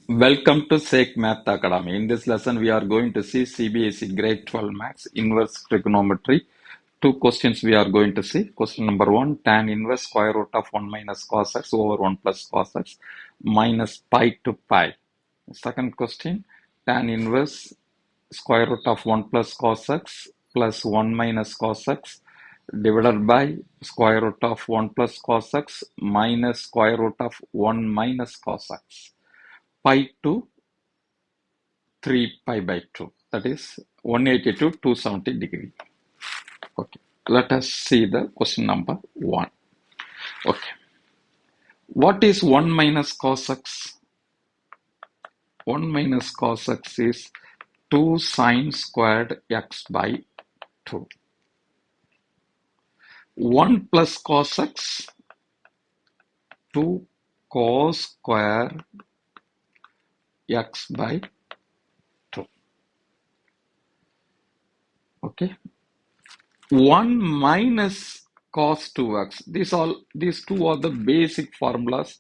Welcome to Sheik Math Academy. In this lesson, we are going to see CBSE Grade 12 Maths Inverse Trigonometry. Two questions we are going to see. Question number 1, tan inverse square root of 1 minus cos x over 1 plus cos x minus pi to pi. Second question, tan inverse square root of 1 plus cos x plus 1 minus cos x divided by square root of 1 plus cos x minus square root of 1 minus cos x. Pi to 3 pi by 2, that is 180 to 270 degree. Okay, let us see the question number 1. Okay, what is 1 minus cos x? 1 minus cos x is 2 sine squared x by 2. 1 plus cos x, 2 cos square x by 2. Okay, 1 minus cos 2x. These two are the basic formulas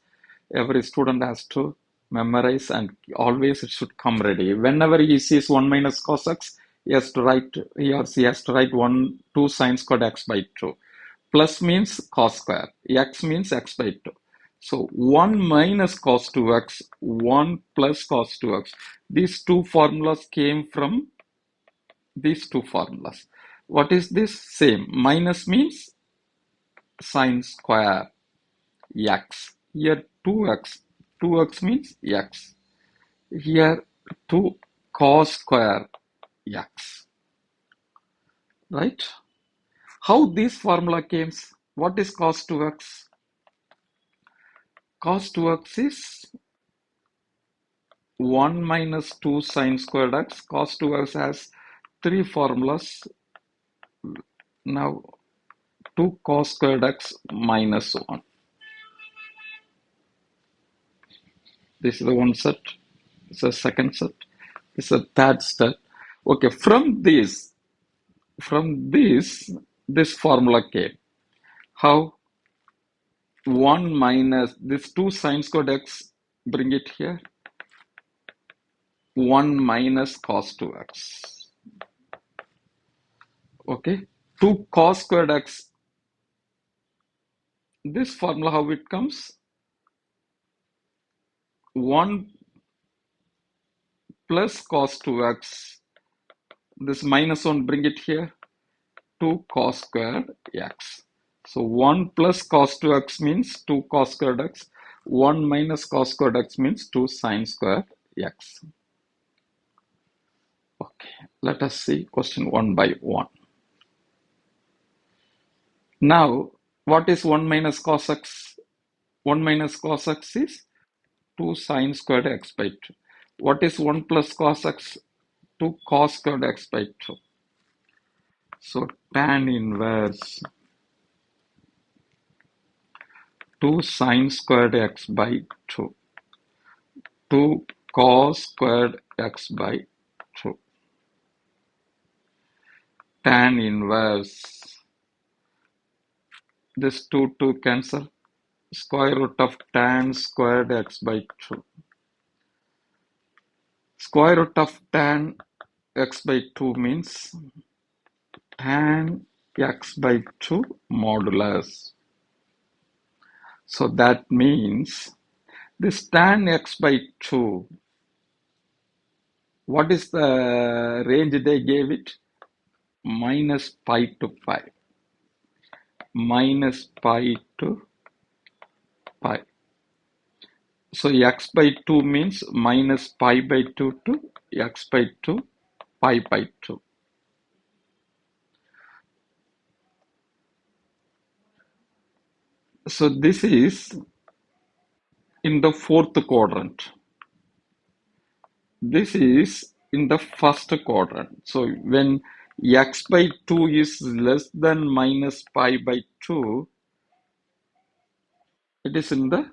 every student has to memorize, and always it should come ready. Whenever he sees 1 minus cos x, he or she has to write 2 sine squared x by 2. Plus means cos square. X means x by 2. So 1 minus cos 2x, 1 plus cos 2x. These two formulas came from these two formulas. What is this? Same. Minus means sine square x. Here 2x. 2x means x. Here 2 cos square x. Right? How this formula came? What is cos 2x? Cos 2x is 1 minus 2 sine squared x. Cos 2x has three formulas. Now 2 cos squared x minus 1. This is the one set. It's a second set. It's a third set. Okay, from this, this formula came. How? 1 minus this 2 sine squared x, bring it here. 1 minus cos 2x. Okay, 2 cos squared x. This formula, how it comes? 1 plus cos 2x. This minus 1, bring it here. 2 cos squared x. So 1 plus cos 2x means 2 cos squared x. 1 minus cos squared x means 2 sine squared x. Okay, let us see question 1 by 1. Now, what is 1 minus cos x? 1 minus cos x is 2 sine squared x by 2. What is 1 plus cos x? 2 cos squared x by 2. So tan inverse 2 sine squared x by 2. 2 cos squared x by 2. Tan inverse, this 2 cancel. Square root of tan squared x by 2. Square root of tan x by 2 means tan x by 2 modulus. So that means this tan x by 2, what is the range they gave it? Minus pi to pi. Minus pi to pi. So x by 2 means minus pi by 2 to x by 2, pi by 2. So this is in the fourth quadrant. This is in the first quadrant. So when x by 2 is less than minus pi by 2, it is in the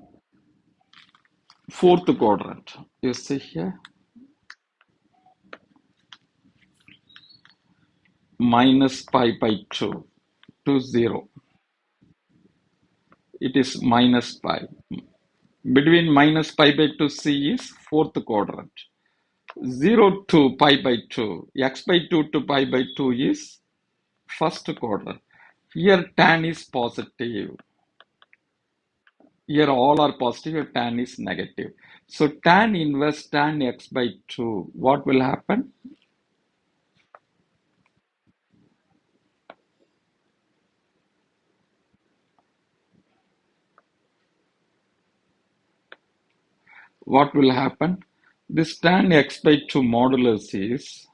fourth quadrant. You see here, minus pi by 2 to 0. It is minus pi. Between minus pi by 2 c is fourth quadrant. 0 to pi by 2, x by 2 to pi by 2 is first quadrant. Here tan is positive. Here all are positive, here tan is negative. So tan inverse tan x by 2, what will happen? What will happen? This tan x by 2 modulus is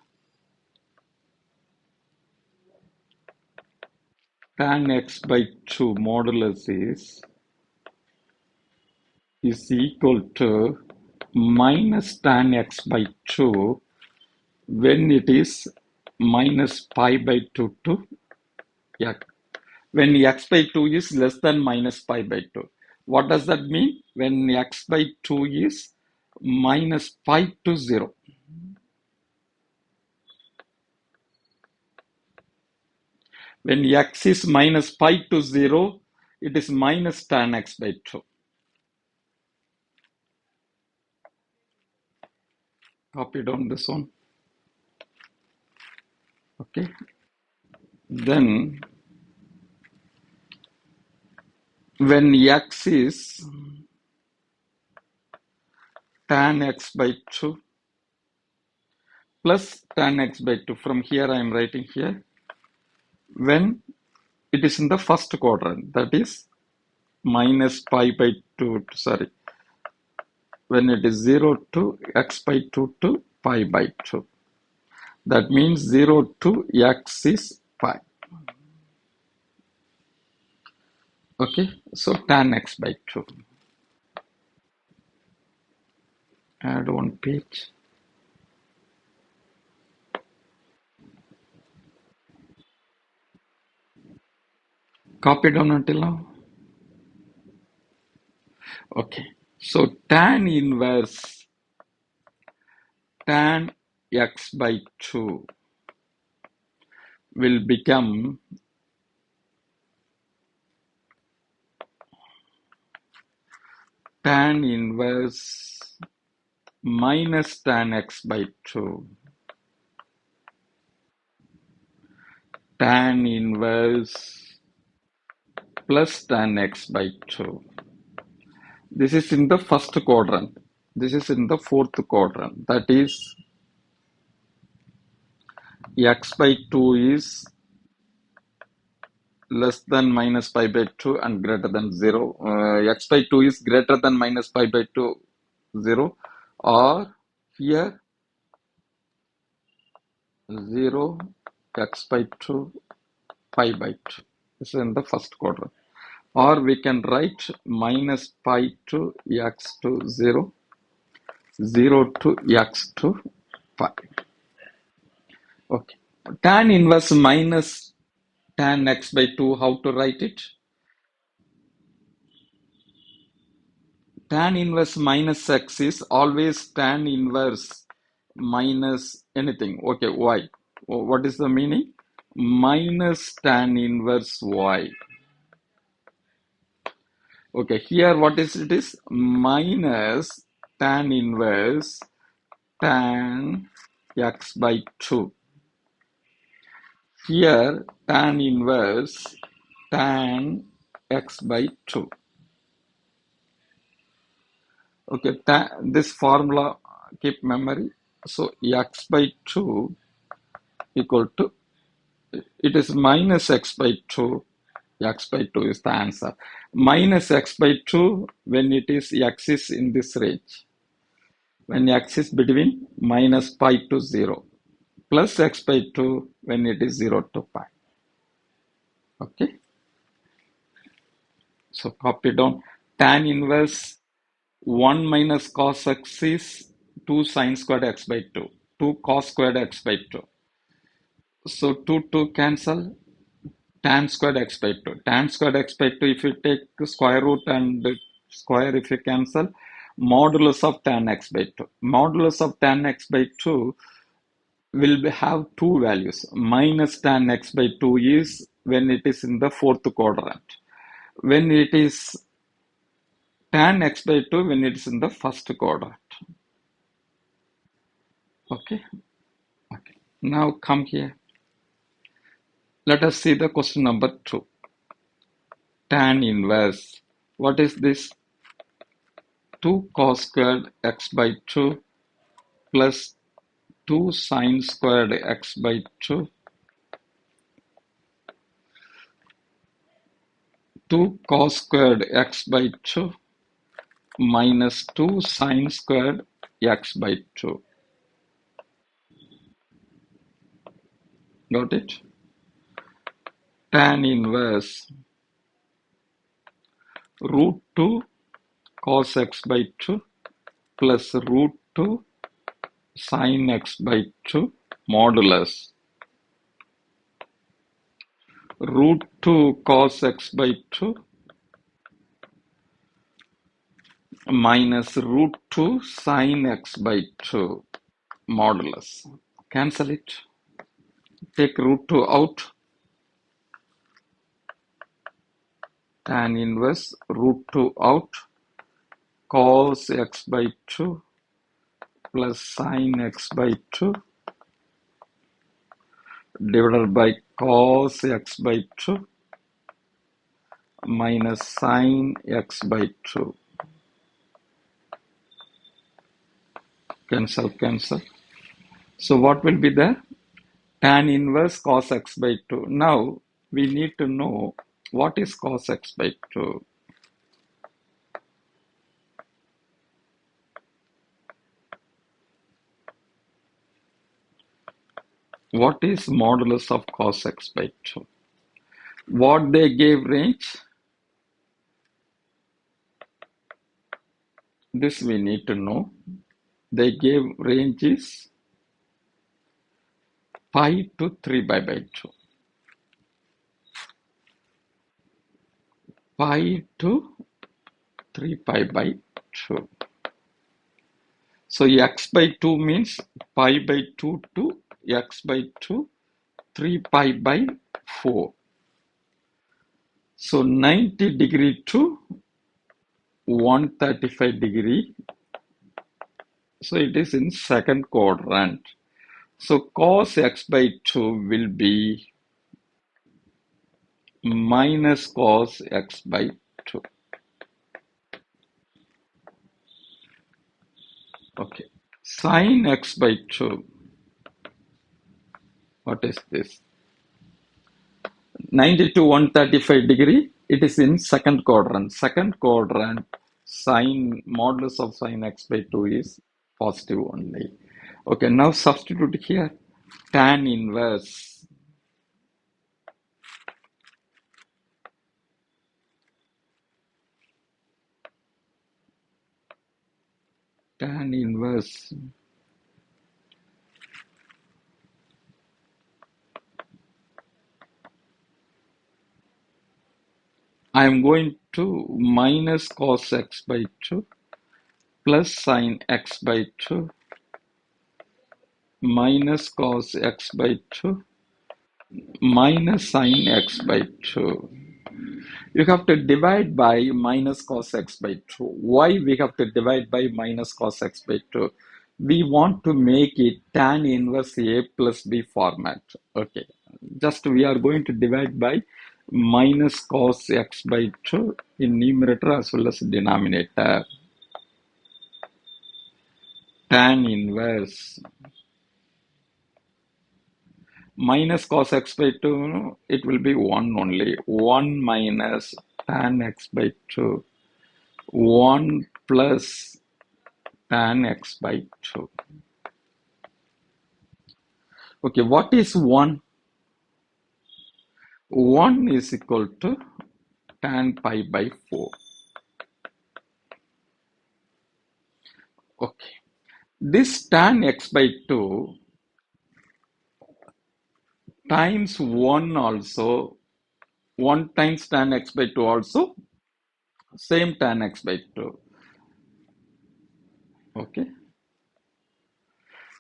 tan x by 2 modulus is equal to minus tan x by 2 when it is minus pi by 2 to x. When x by 2 is less than minus pi by 2. What does that mean? When x by 2 is minus pi to 0. When x is minus pi to 0, it is minus tan x by 2. Copy down this one. Okay. Then when x is tan x by 2 plus tan x by 2, from here I am writing here, when it is in the first quadrant, that is minus pi by 2, sorry, when it is 0 to x by 2 to pi by 2. That means 0 to x is pi. Okay, so tan x by 2. Add one page. Copy down until now. Okay, so tan inverse tan x by 2 will become tan inverse minus tan x by 2. Tan inverse plus tan x by 2. This is in the first quadrant. This is in the fourth quadrant. That is x by 2 is less than minus pi by 2 and greater than 0. X by 2 is greater than minus pi by 2, 0. Or here 0, x by 2, pi by 2. This is in the first quadrant. Or we can write minus pi to x to 0, 0 to x to pi. Okay. Tan inverse minus tan x by 2, how to write it? Tan inverse minus x is always tan inverse minus anything. Okay, y. What is the meaning? Minus tan inverse y. Okay, here what is it is? Minus tan inverse tan x by 2. Here tan inverse tan x by 2. Okay, this formula keep memory. So x by 2 equal to, it is minus x by 2. X by 2 is the answer. Minus x by 2 when it is x is in this range. When x is between minus pi to 0. Plus x by 2 when it is 0 to pi. Okay. So copy down. Tan inverse 1 minus cos x is 2 sin squared x by 2. 2 cos squared x by 2. So 2 cancel. Tan squared x by 2. Tan squared x by 2, if you take square root and square, if you cancel, modulus of tan x by 2. Modulus of tan x by 2 will have two values. Minus tan x by 2 is when it is in the fourth quadrant. When it is tan x by 2 when it's in the first quadrant. Okay. Okay. Now come here. Let us see the question number 2. Tan inverse. What is this? 2 cos squared x by 2 plus 2 sine squared x by 2. 2 cos squared x by 2 minus 2 sine squared x by 2. Got it? Tan inverse root 2 cos x by 2 plus root 2 sin x by 2 modulus root 2 cos x by 2 minus root 2 sin x by 2 modulus. Cancel it. Take root 2 out. Tan inverse root 2 out. Cos x by 2 plus sin x by 2 divided by cos x by 2 minus sin x by 2. Cancel, cancel. So what will be there? Tan inverse cos x by 2. Now we need to know what is cos x by 2. What is modulus of cos x by 2? What they gave range? This we need to know. They gave range is pi to 3 pi by 2. Pi to 3 pi by 2. So x by 2 means pi by 2 to x by 2, 3 pi by 4. So 90 degree to 135 degree. So it is in second quadrant. So cos x by 2 will be minus cos x by 2. Okay. Sin x by 2. What is this? 90 to 135 degree. It is in second quadrant. Second quadrant, sin modulus of sin x by 2 is positive only. Okay, now substitute here. Tan inverse. Tan inverse. I am going to minus cos x by 2 plus sin x by 2 minus cos x by 2 minus sin x by 2. You have to divide by minus cos x by 2. Why we have to divide by minus cos x by 2? We want to make it tan inverse A plus B format. Okay, just we are going to divide by minus cos x by 2 in numerator as well as denominator. Tan inverse minus cos x by 2, it will be 1 only. 1 minus tan x by 2. 1 plus tan x by 2. Okay, what is 1? 1 is equal to tan pi by 4. Okay, this tan x by 2 times 1 also, 1 times tan x by 2 also, same tan x by 2. Okay,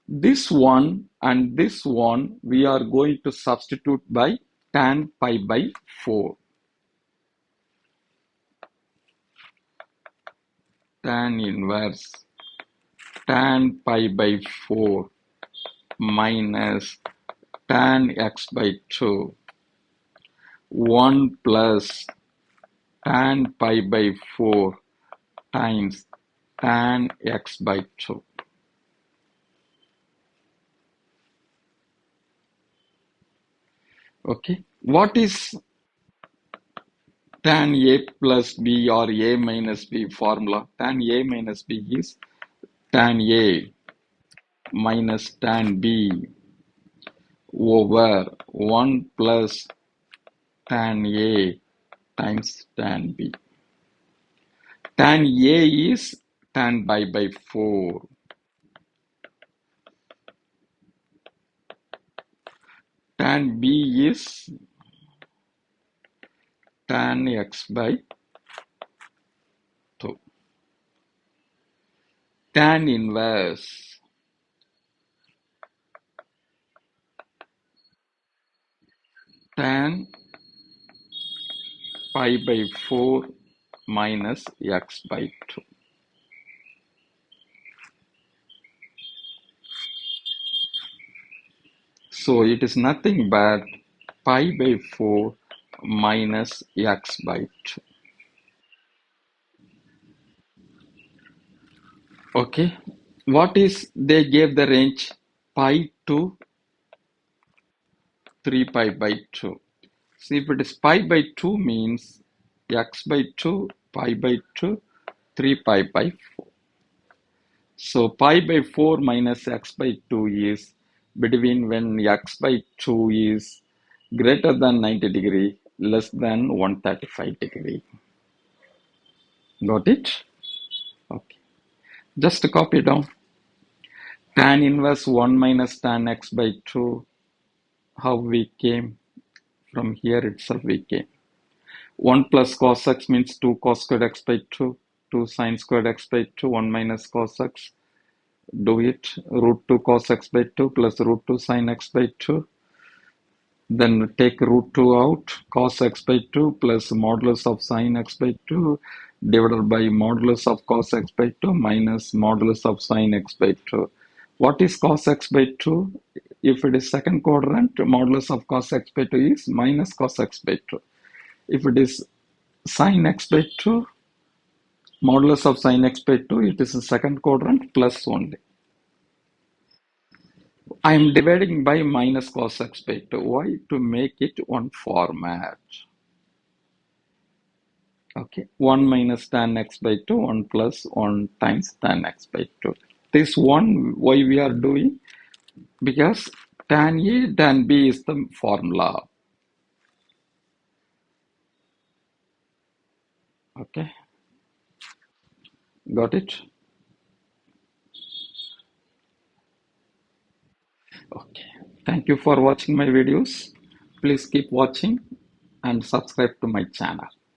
this one and this one we are going to substitute by tan pi by 4. tan inverse tan pi by 4 minus tan x by 2, 1 plus tan pi by 4 times tan x by 2. Okay, what is tan a plus b or a minus b formula? Tan a minus b is tan a minus tan b over 1 plus tan a times tan b. Tan a is tan pi by 4. Tan b is tan x by 2. Tan inverse tan pi by 4 minus x by 2. So it is nothing but pi by 4 minus x by 2. Okay, what is they gave the range pi to 3 pi by 2. See, if it is pi by 2 means x by 2, pi by 2, 3 pi by 4. So pi by 4 minus x by 2 is between when x by 2 is greater than 90 degree, less than 135 degree. Got it? Okay. Just copy down. Tan inverse 1 minus tan x by 2. How we came? From here itself we came. 1 plus cos x means 2 cos squared x by 2. 2 sin squared x by 2. 1 minus cos x. Do it. Root 2 cos x by 2 plus root 2 sin x by 2. Then take root 2 out. Cos x by 2 plus modulus of sin x by 2 divided by modulus of cos x by 2 minus modulus of sin x by 2. What is cos x by 2? If it is second quadrant, modulus of cos x by 2 is minus cos x by 2. If it is sin x by 2, modulus of sin x by 2, it is a second quadrant plus only. I am dividing by minus cos x by 2. Why? To make it one format. Okay, 1 minus tan x by 2, 1 plus 1 times tan x by 2. This one, why we are doing? Because tan A, tan B is the formula. Okay, got it? Okay, thank you for watching my videos. Please keep watching and subscribe to my channel.